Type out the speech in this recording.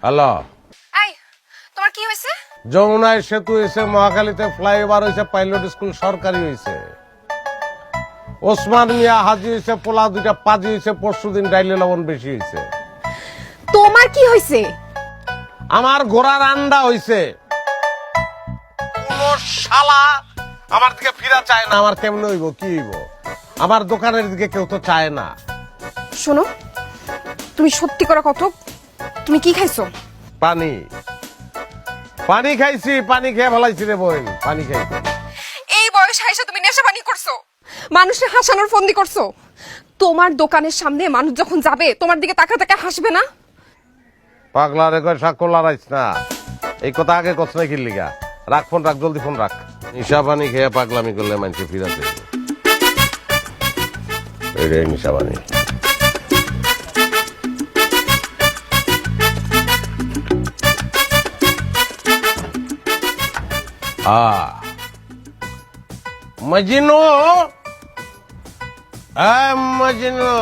Hello, এই তোমার কি হয়েছে? যমুনায় সেতু হয়েছে, মহাখালীতে ফ্লাইওভার হয়েছে, পাইলট স্কুল সরকারি হয়েছে, ওসমান মিয়া হাজি হয়েছে, পোলা দুইটা পাজি হয়েছে, পরশুদিন ডাইলে লবণ বেশি হয়েছে। তোমার কি হয়েছে? আমার ঘোড়ার আন্ডা হয়েছে। কোন শালা আমার দিকে ফিরা চায় না। আমার কেমনে হইব, কি হইব? আমার দোকানের দিকে কেউ তো চায় না। শোনো, তুমি সত্যি করে কত, তুমি কি খাইছো? পানি পানি খাইছি, পানি খেয়ে ফেলাইছি রে বোন, পানি খাইছি। এই বয়সে এসে তুমি নেশা পানি করছো, মানুষের হাসানোর ফন্দি করছো। তোমার দোকানের সামনে মানুষ যখন যাবে তোমার দিকে তাকা তাকা হাসবে না? পাগলা রে কয় সাক্ষর লড়াইছ না, এই কথা আগে কছ না কিল্লিগা। রাখ ফোন, রাখ জলদি ফোন রাখ। নিশা পানি খেয়ে পাগলামি করলে মানুষে ফিরাতে এইটাই নিশা পানি। মজনু, মজনু